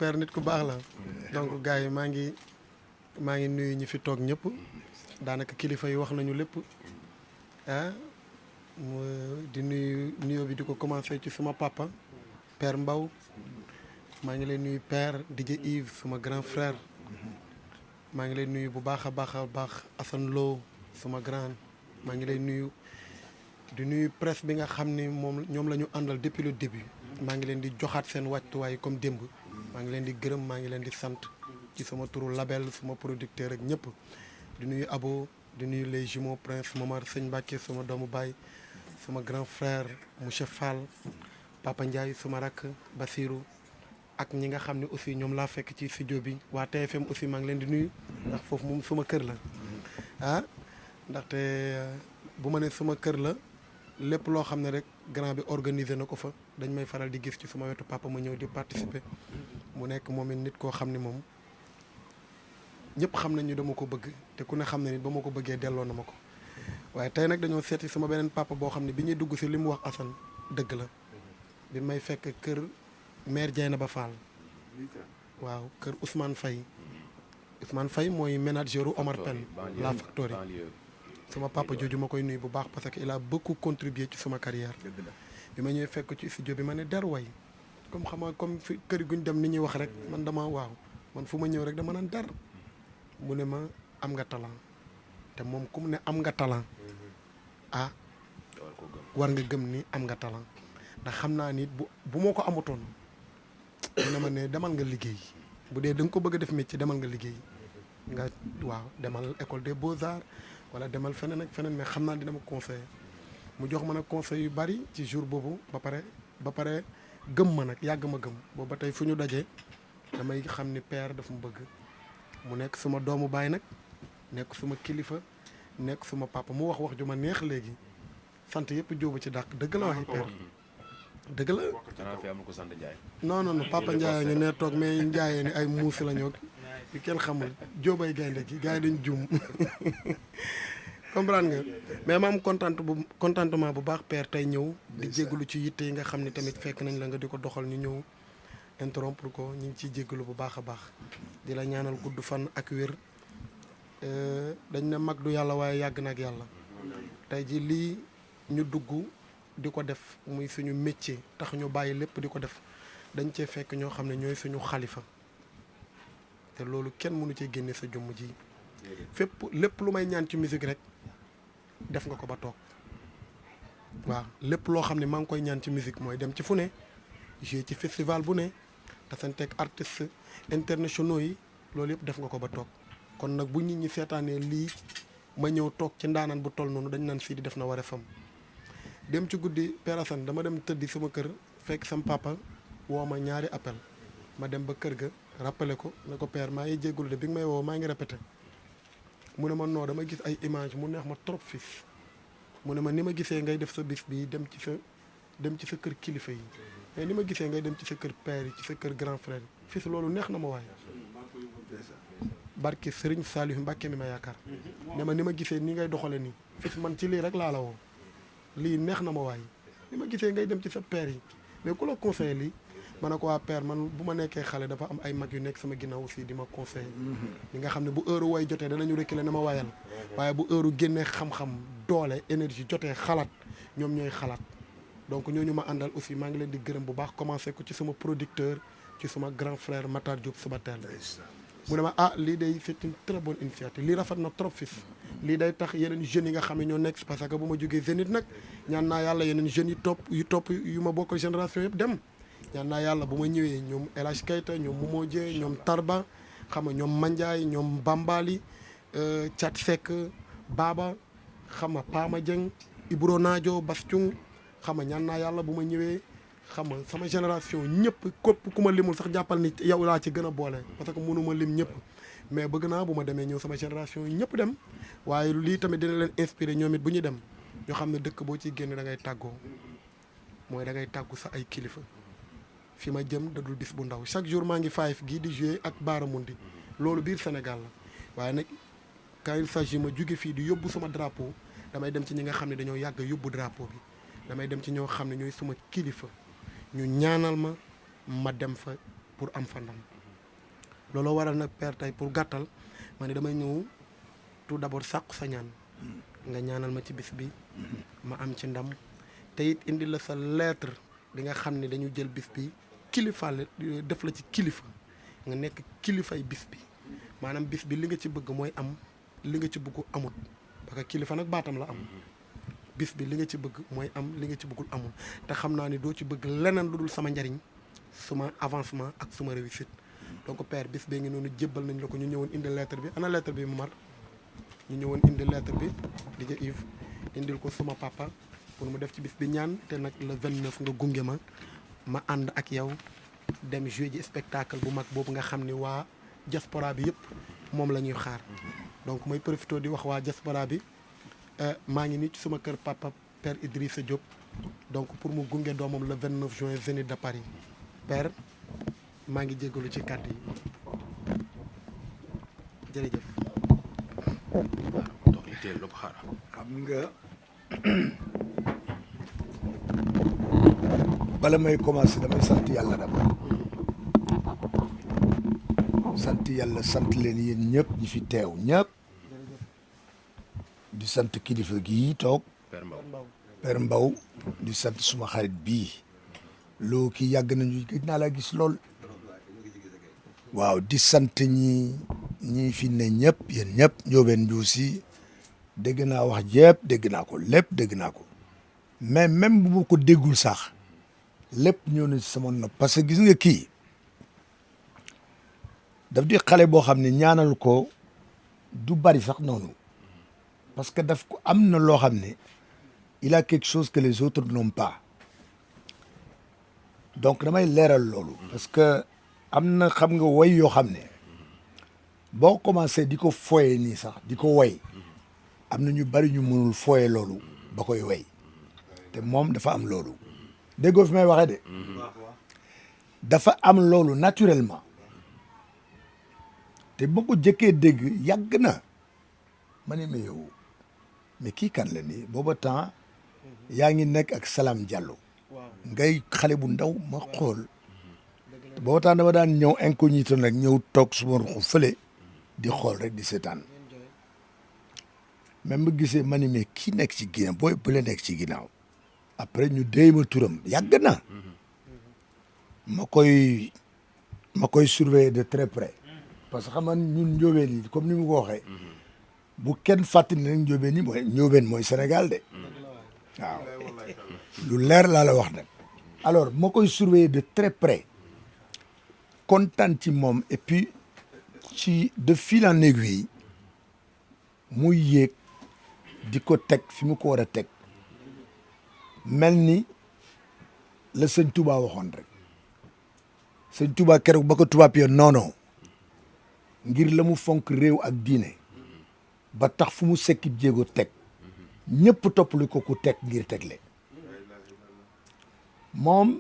père nit ku baax la donc gars yi maa ngi nuyu ñi fi toog ñëpp daanaka kilifa yi wax nañu lépp ah di nuyoo bi di ko commencé ci suma papa père Mbaw maa ngi lay nuyu père DJ Yves suma grand frère maa ngi lay nuyu bu baax a baax Assane Lo suma grand maa ngi lay nuyu di nuyu presse bi nga xam ni ñoom la ñu àndal depuis le début maa ngi leen di joxaat seen wàccuwaay comme démb maa ngi leen di gërëm maa ngi leen di sant ci sama turu label suma producteur ak ñëpp di nuyu Abo di nuyu les jumeaux Prince Momar Sëñ Mbàkke suma doomu baay suma grand frère monsieur Fall Papa Ndiaye suma rakk Basirou ak ñi nga xam ne aussi ñoom laa fekk ci studio bi waa TFM aussi maa ngi leen di nuyu ndax foofu moom suma kër la ndaxte bu ma ne suma kër la lépp loo xam ne rek grand bi organisé na ko fa dañ may faral di gis ci suma wetu papa ma ñëw di participer mu nekk moom it nit koo xam ne moom ñëpp xam nañ ñu dama ko bëgg te ku ne xam ne nit ba ma ko bëggee delloo na ma ko waaye tey nag dañoo seeti sama beneen papa boo xam ne bi ñuy dugg si li mu wax Assane dëgg la bi may fekk kër maire Dieynaba Fall waaw kër Ousmane Faye mooy manageru Omar Pène la factory sama papa jooju ma koy nuyu bu baax parce que il a beaucoup contribué ci sama carrière bi ma ñëwee fekk ci studio bi ma ne der way comme fi kër guñ dem ni ñuy wax rek man man fu ma ñëw rek dama naan der mu ne ma am nga talent te moom ku mu ne am nga talent war nga gëm ni am nga talent ndax xam naa ni bu moo ko amutoon dina ma ne demal nga liggéey bu dee da nga ko bëgg a def métier demal nga liggéey nga demal école des beaux-arts wala demal feneen ak feneen mais xam naa dina ma conseiller mu jox ma nag conseil yu bari ci jour boobu ba pare gëm ma nag yàgg ma gëm boobu ba tey fu ñu dajee damay xam ni père daf ma bëgg mu nekk suma doomu baay nag nekk suma kilifa nekk suma papa mu wax ju ma neex léegi sant yëpp jóobu ci dàq dëgg la waxi père dëgg la. non papa Ndiaye nga ne toog mais Ndiaye ni ay muus la ñoo yu kenn xamul jóobay gaynde gi gars yi dañ juum comprendre nga mais ma am contentement bu baax père tey ñëw di jégalu ci yitte yi nga xam ne tamit fekk nañ la nga di ko doxal ñu ñëw interrompre ko ñu ngi ciy jégalu bu baax a baax di la ñaanal gudd fan ak wér dañ ne mag du yàlla waaye yàgg na ak yàlla tey ji lii ñu dugg di ko def muy suñu métier tax ñu bàyyi lépp di ko def dañ cee fekk ñoo xam ne ñooy suñu xalifa te loolu kenn mënu cee génne sa jëmm ji fépp lépp lu may ñaan ci musique rek def nga ko ba toog waaw lépp loo xam ne maa ngi koy ñaan ci musique mooy dem ci fu ne jouer ci festival bu ne tasanteeg artistes internationaux yi loolu yëpp def nga ko ba toog kon nag bu nit ñi seetaanee lii ma ñëw toog ci ndaanaan bu toll noonu dañ naan Sidy def na wareefam dem ci guddi Père Assane dama dem tëddi sama kër fekk sam papa woo ma ñaari appel ma dem ba kër ga rappelé ko ne ko père maa ngi jéggul de bi nga may woo maa ngi répété mu ne ma non dama gis ay image mu neex ma trop fils mu ne ma ni ma gisee ngay def sa bis bi dem ci sa kër kilifa yi mais ni ma gisee ngay dem ci sa kër père yi ci sa kër grand frère yi fils loolu neex na ma waaye barki Serigne Saliou Mbacke mi ma yaakaar ne ma ni ma gisee ni ngay doxale nii fils man ci lii rek laa la woo lii neex na ma waaye ni ma gisee ngay dem ci sa père yi mais ku la conseillé lii ma ne ko waa père man bu ma nekkee xale dafa am ay mag yu nekk sama ginnaaw aussi di ma conseillé ñi nga xam ne bu heure way jotee danañu reculer na ma wayal waaye bu heure génnee xam-xam doole énergie jotee xalaat ñoom ñooy xalaat donc ñooñu ma àndal aussi maa ngi leen di gërëm bu baax commencé ko ci sama producteur ci sama grand frère Matar Diop suba teel mu ne ma lii day c'est une très bonne initiative lii rafet na trop fils lii day tax yeneen jeunes yi nga xam ne ñoo nekk parce que bu ma jógee Zénith nag ñaan naa yàlla yeneen jeunes yi topp yu ma bokk génération yëpp dem ñaan naa yàlla bu ma ñëwee ñoom El Hadj Keita ñoom Momo Dieng ñoom Tarba xam nga ñoom Mandiaye ñoom Bambali Thiat Seck Baba xam nga Pama Dieng Ibro Naajo Bastiung xam nga ñaan naa yàlla bu ma ñëwee xam nga sama génération ñëpp képp ku ma limul sax jàppal ni yow laa ci gën a boole parce que mënu ma lim ñëpp mais bëgg naa bu ma demee ñëw sama génération ñëpp dem waaye lii tamit dina leen inspiré ñoom it bu ñu dem ñoo xam ne dëkk boo ciy génn da ngay tàggoo mooy da ngay tàggu sa ay kilifa fi ma jëm dadul bis bu ndaw chaque jour maa ngi Five gii di jouer ak Baaramundi loolu biir Sénégal la waaye nag quand il s'agit ma jóge fii di yóbbu sama drapeau damay dem ci ñi nga xam ne dañoo yàgg yóbbu drapeau bi damay dem ci ñoo xam ne ñooy suma kilifa ñu ñaanal ma dem fa pour am fa ndam looloo waral nag père tey pour gàttal ma ne damay ñëw tout d'abord sàkku sa ñaan nga ñaanal ma ci bis bi ma am ci ndam te it indi la sa lettre bi nga xam ne dañu jël bis bi kilifaale def la ci kilifa nga nekk kilifay bis bi maanaam bis bi li nga ci bëgg mooy am li nga ci bëgg amut parce que kilifa nag baatam la am bis bi li nga ci bëgg mooy am li nga ci bëggul amul te xam naa ni doo ci bëgg leneen lu dul sama njariñ suma avancement ak suma réussite donc père bis bee ngi noonu jébbal nañ la ko ñu ñëwoon indi lettre bi ana lettre bi Momar ñu ñëwoon indi lettre bi di ja Yves indil ko suma papa pour mu def ci bis bi ñaan te nag le 29 nga gunge ma ànd ak yow dem jouer ji spectacle bu mag boobu nga xam ni waa diaspora bi yëpp moom la ñuy xaar donc mooy profité di wax waa diaspora bi maa ngi nii ci suma kër papa père Idrissa Diop donc pour mu gunge doomam le 29 juin Zénith de Paris père maa ngi jégalu ci kàddu yi jërëjëf. xam nga bala may commencer damay sant yàlla d'abord sant yàlla sant leen yéen ñëpp ñi fi teew ñëpp di sant kilifa gii toog Père Mbaw di sant suma xarit bii loo kii yàgg nañu gëj naa laa gis lool waaw di sant ñi fi ne ñëpp yéen ñëpp njóobeen njuusi dégg naa wax jépp dégg naa ko lépp dégg naa ko mais même bu ma ko déggul sax lépp ñëw na ci sama nopp parce que gis nga kii daf di xale boo xam ne ñaanal ko du bari sax noonu parce que daf ko am na loo xam ne il a quelque chose que les autres n'ont pas donc damay leeral loolu parce que am na xam nga woy yoo xam ne boo commencé di ko foye nii sax di ko woy am na ñu bari ñu mënul foye loolu ba koy woy te moom dafa am loolu déggoo fi may waxee de dafa am loolu naturellement te boo ko jëkkee dégg yàgg na ma ne ma yow mais kii kan la nii booba temps yaa ngi nekk ak Salam Diallo ngay xale bu ndaw ma xool booba temps dama daan ñëw incognito nag ñëw toog suma ruxu fële di xool rek di seetaan même ma gisee ma ne mais kii nekk ci ginnaaw booy bële nekk ci ginnaaw après ñu déy ma turam yàgg na ma koy surveiller de très près parce que xam nga ñun njóobeen yi comme ni mu ko waxee bu kenn fàttali ne njóobeen yi mooy njóobeen mooy Sénégal de waaw lu leer laa la wax nag alors ma koy surveiller de très près kontaan ci moom et puis ci de fil en aiguille muy yéeg di ko teg fi mu ko war a teg mel ni la sëñ Touba waxoon rek sëñ Touba keroog ba ko tubaab yoon non ngir la mu fonk réew ak diine ba tax fu mu sekki jéego teg ñëpp toppali ko ku teg ngir tegle moom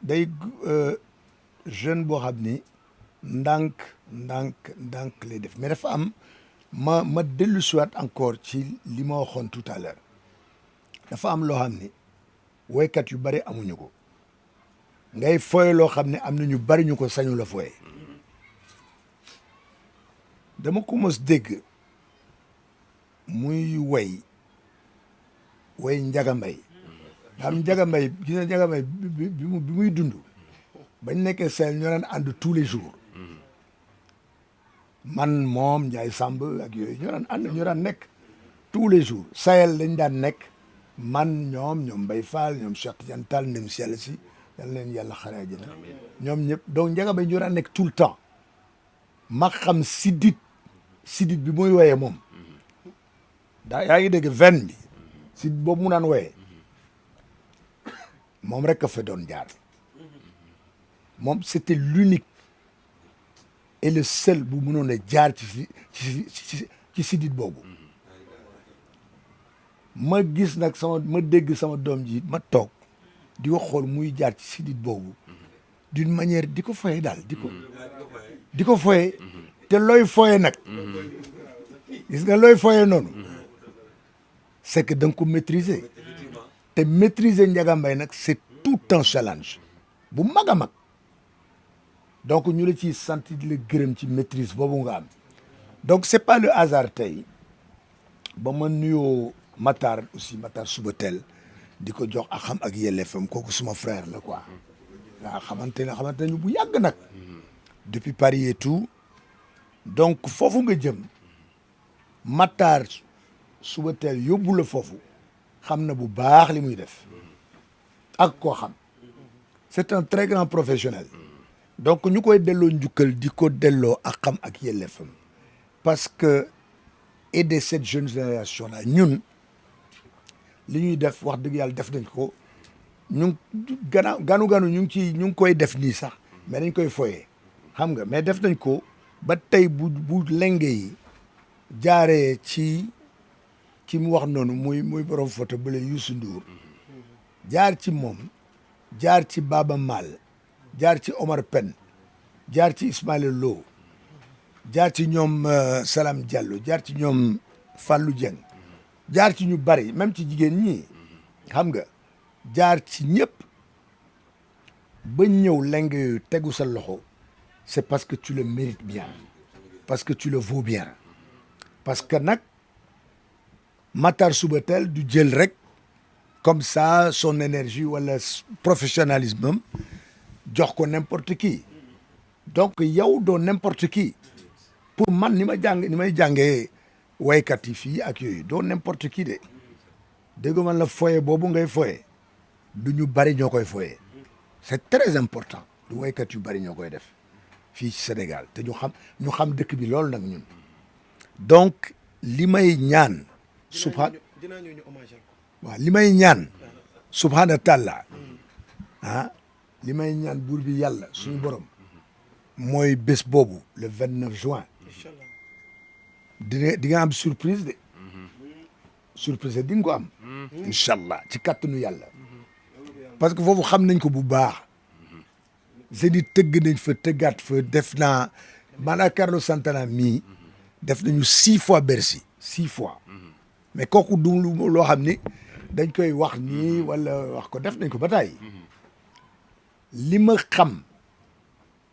day jeune boo xam ni ndànk lay def mais dafa am ma dellu siwaat encore ci li ma waxoon tout à l'heure dafa am loo xam ni woykat yu bari amuñu ko ngay foye loo xam ne am na ñu bari ñu ko sañu la foye dama ko mos dégg muy woy Njaga Mbay daam Njaga Mbay gis na Njaga Mbay bi muy dund bañ nekkee seel ñoo daan ànd tous les jours man moom Njaay Sàmb ak yooyu ñoo daan ànd ñoo daan nekk tous les jours Sahel lañ daan nekk man ñoom Mbay Fall ñoom Cheikh Tidiane Tall ndem si yàlla si yal leen yàlla xare àjjana ñoom ñëpp donc Njaga Mbay ñoo daan nekk tout le temps ma xam sidit bi muy woyee moom yaa ngi dégg veine bi sidit boobu mu naan woyee moom rek a fa doon jaar moom c'était l'unique et le seul bu mënoon a jaar ci sidit boobu ma gis nag ma dégg sama doom ji ma toog di ko xool muy jaar ci sidit boobu d'une manière di ko foye daal di ko foye te looy foye nag gis nga looy foye noonu c'est que da nga ko maîtriser te maîtriser Njaga Mbay nag c'est tout un challenge bu mag a mag donc ñu la ciy sant di la gërëm ci maîtrise boobu nga am donc c'est pas le hasard tey ba ma nuyoo Matar aussi Matar Subatel di ko jox ak xam ak yelleefam kooku suma frère la quoi waaw xamante nañu bu yàgg nag depuis Paris et tout donc foofu nga jëm Matar Subatel yóbbu la foofu xam na bu baax li muy def ak koo xam c'est un très grand professionnel donc ñu koy delloo njukkal di ko delloo ak xam ak yelleefam parce que aider cette jeune génération là ñun li ñuy def wax dëgg yàlla def nañ ko ñu ganu ñu ngi koy def nii sax mais dañ koy foyee xam nga mais def nañ ko ba tey bu lenge yi jaaree ci mu wax noonu muy borom photo bu la Youssou Ndour jaar ci moom jaar ci Baba Maal jaar ci Omar Pène jaar ci Ismaïla Lo jaar ci ñoom Salam Diallo jaar ci ñoom Fallou Dieng jaar ci ñu bari même ci jigéen ñi xam nga jaar ci ñëpp ba ñëw leng yooyu tegu sa loxo c'est parce que tu le mérites bien parce que tu le vaux bien parce que nag Matar Subatel du jël rek comme ça son énergie wala professionnalisme am jox ko n'importe qui donc yow doo n'importe qui pour man ni may jàngee waykat yi fii ak yooyu doo n'importe qui de dégg man la foye boobu ngay foye du ñu bari ñoo koy foye c'est très important du waykat yu bari ñoo koy def fii ci Sénégal te ñu xam dëkk bi loolu nag ñun donc li may ñaan dinaa ñëw ñu hommage ko waaw li may ñaan subhana taala li may ñaan buur bi yàlla suñu borom mooy bés boobu le 29 juin di nga am surprise de surprise di nga ko am incha allah ci kàttanu yàlla parce que foofu xam nañ ko bu baax Zénith tëgg nañ fa tëggaat fa def naa maanaam Carlos Santana mii def nañu 6 fois Bercy 6 fois mais kooku du loo xam ni dañ koy wax nii wala wax ko def nañ ko ba tàyyi li ma xam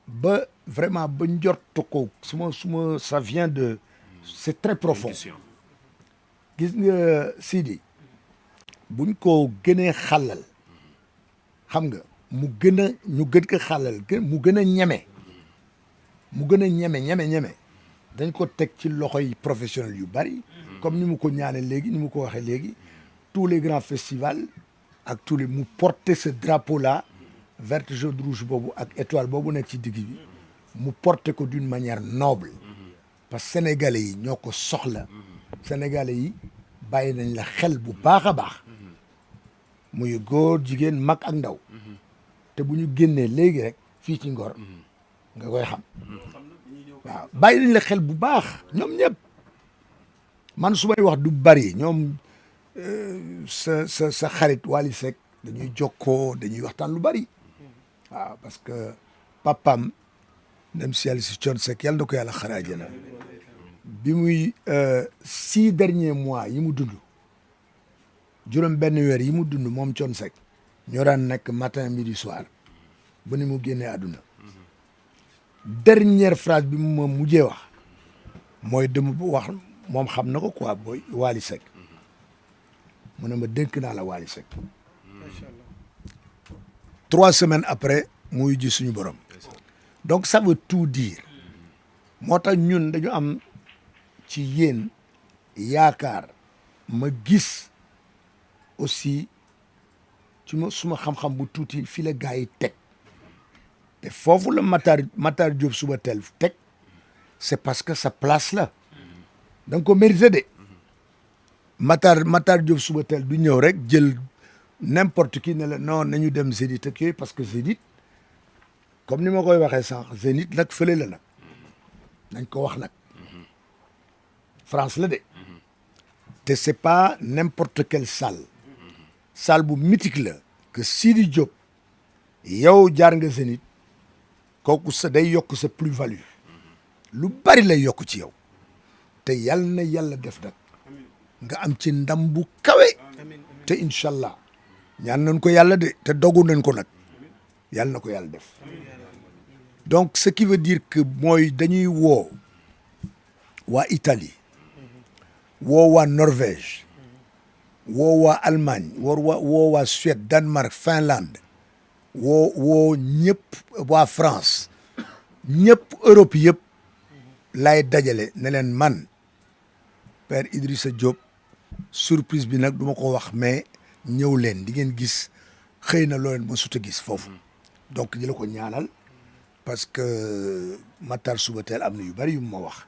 ba vraiment ba njort ko suma ça vient de c'est très profond gis nga Sidi buñ ko gënee xàllal xam nga ñu gën ko xàllal mu gën a ñeme dañ ko teg ci loxoy professionnels yu bari comme ni mu ko ñaane léegi ni mu ko waxee léegi tous les grands festivals ak tous les mu porter ce drapeau là vert jaune rouge boobu ak étoile boobu nekk ci digg bi mu porter ko d'une manière noble parce que sénégalais yi ñoo ko soxla sénégalais yi bàyyi nañ la xel bu baax a baax muy góor jigéen mag ak ndaw te bu ñu génnee léegi rek fii ci Ngor nga koy xam waaw bàyyi nañ la xel bu baax ñoom ñëpp man su may wax du bari ñoom sa xarit Wally Seck dañuy jokkoo dañuy waxtaan lu bari waaw parce que papam dem si yàlla si Thione Seck yàlla na ko yàlla xare àjjana bi muy 6 derniers mois yi mu dund juróom benn weer yi mu dund moom Thione Seck ñoo daan nekk matin midi soir ba ni mu génnee àdduna dernière phrase bi mu ma mujjee wax mooy dem wax moom xam na ko quoi booy Wally Seck mu ne ma dénk naa la Wally Seck macha allah 3 semaines après muy ji suñu borom donc ça veut tout dire moo tax ñun dañu am ci yéen yaakaar ma gis aussi ci suma xam-xam bu tuuti fii la gars yi teg te foofu la Matar Diop Subatel teg c'est parce que sa place la da nga ko mérité de Matar Diop Subatel du ñëw rek jël n'importe qui ne la non nañu dem Zénith ak yooyu parce que Zénith comme ni ma koy waxee sànq Zénith nag fële la nag nañ ko wax nag France la de te c'est pas n'importe quelle salle bu mythique la que Sidi Diop yow jaar nga Zénith kooku sa day yokk sa plus-value lu bari lay yokk ci yow te yal na yàlla def nag nga am ci ndam bu kawe te incha allah ñaan nañ ko yàlla de te dogu nañ ko nag yàlla na ko yàlla def donc ce qui veut dire que mooy dañuy woo waa Italie woo waa Norvège woo waa Allemagne woo waa Suède Danemark Finlande woo ñëpp waa France ñëpp Europe yëpp lay dajale ne leen man Père Idrissa Diop surprise bi nag du ma ko wax mais ñëw leen di ngeen gis xëy na loo leen ma sut a gis foofu donc di la ko ñaanal parce que Matar Subatel am na yu bari yu ma wax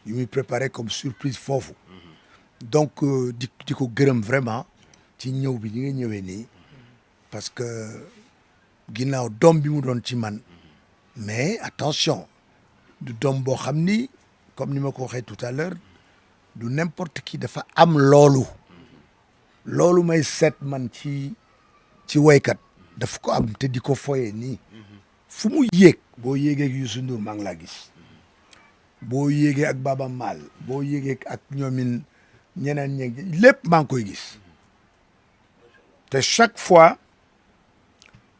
yu muy préparé comme surprise foofu donc di ko gërëm vraiment ci ñëw bi di nga ñëwee nii parce que ginnaaw doom bi mu doon ci man mais attention du doom boo xam ni comme ni ma ko waxee tout à l'heure du n'importe qui dafa am loolu may seet man ci woykat daf ko am te di ko foyee nii fu mu yéeg boo yéegee ak Youssou Ndour maa ngi laa gis boo yéegee ak Baba Maal boo yéegee ak ñoomin ñeneen ñeeg lépp maa ngi koy gis te chaque fois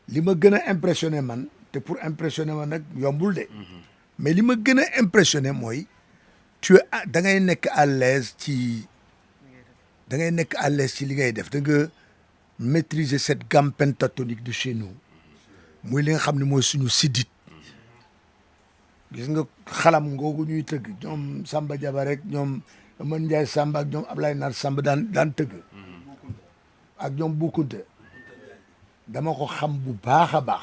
li ma gën a impressionné man te pour impressionner man nag yombul de mais li ma gën a impressionné mooy da ngay nekk à l'aise ci li ngay def da nga maîtriser cette gamme pentatonique de chez nous muy li nga xam ne mooy suñu siddit gis nga xalam ngoogu ñuy tëgg ñoom Samba Diaba rek ñoom Man Ndiaye Samba ak ñoom Ablaye Nar Samba daan tëgg ak ñoom Boukounte dama ko xam bu baax a baax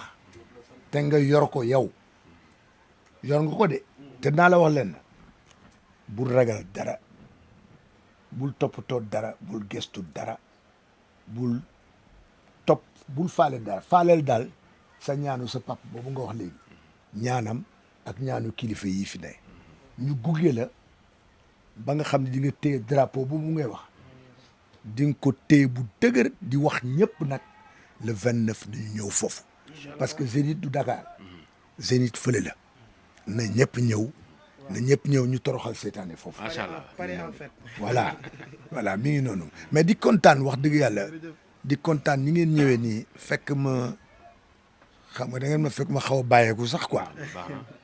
te nga yor ko yow yor nga ko de te naa la wax leen bul ragal dara bul toppatoo dara bul gestu dara bul faale dara faaleel daal sa ñaanu sa pap boobu nga wax léegi ñaanam ak ñaanu kilifa yi fi ne ñu gunge la ba nga xam ne di nga téye drapeau bu mu ngay wax di nga ko téye bu dëgër di wax ñëpp nag le 29 dañu ñëw foofu parce que Zénith du Dakar Zénith fële la na ñëpp ñëw ñu toroxal seetaane foofu. macha allah voilà mi ngi noonu mais di kontaan wax dëgg yàlla di kontaan ni ngeen ñëwee nii fekk ma xam nga da ngeen ma fekk ma xaw a bàyyeeku sax quoi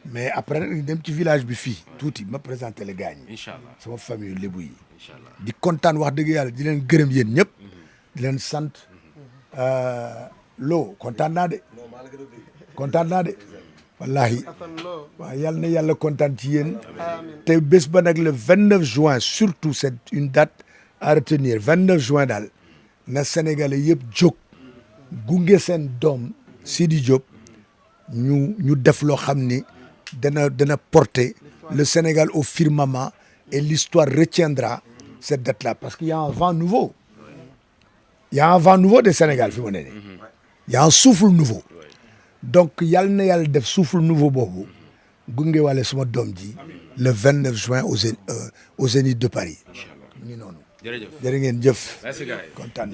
mais après nag ñu dem ci village bi fii tuuti ma présenté le gars ñi. incha allah sama famille lébu yi. incha allah di kontaan wax dëgg yàlla di leen gërëm yéen ñëpp. di leen sant loo kontaan naa de. wallahi waaw yal na yàlla kontaan ci yéen te bés ba nag le 29 juin surtout c'est une date à retenir 29 juin daal na Sénégalais yëpp jóg gunge seen doom Sidi Diop ñu def loo xam ni dana porter le Sénégal au firmament et l'histoire retiendra cette date-là parce qu'il y a un vent nouveau de Sénégal fi mu ne nii il y a un souffle nouveau donc yal na yàlla def souffle nouveau boobu gunge wàlle suma doom ji le 29 juin au Zénith de Paris. incha allah ñu noonu. jërëjëf jërë ngeen jëf. merci gars yi kontaan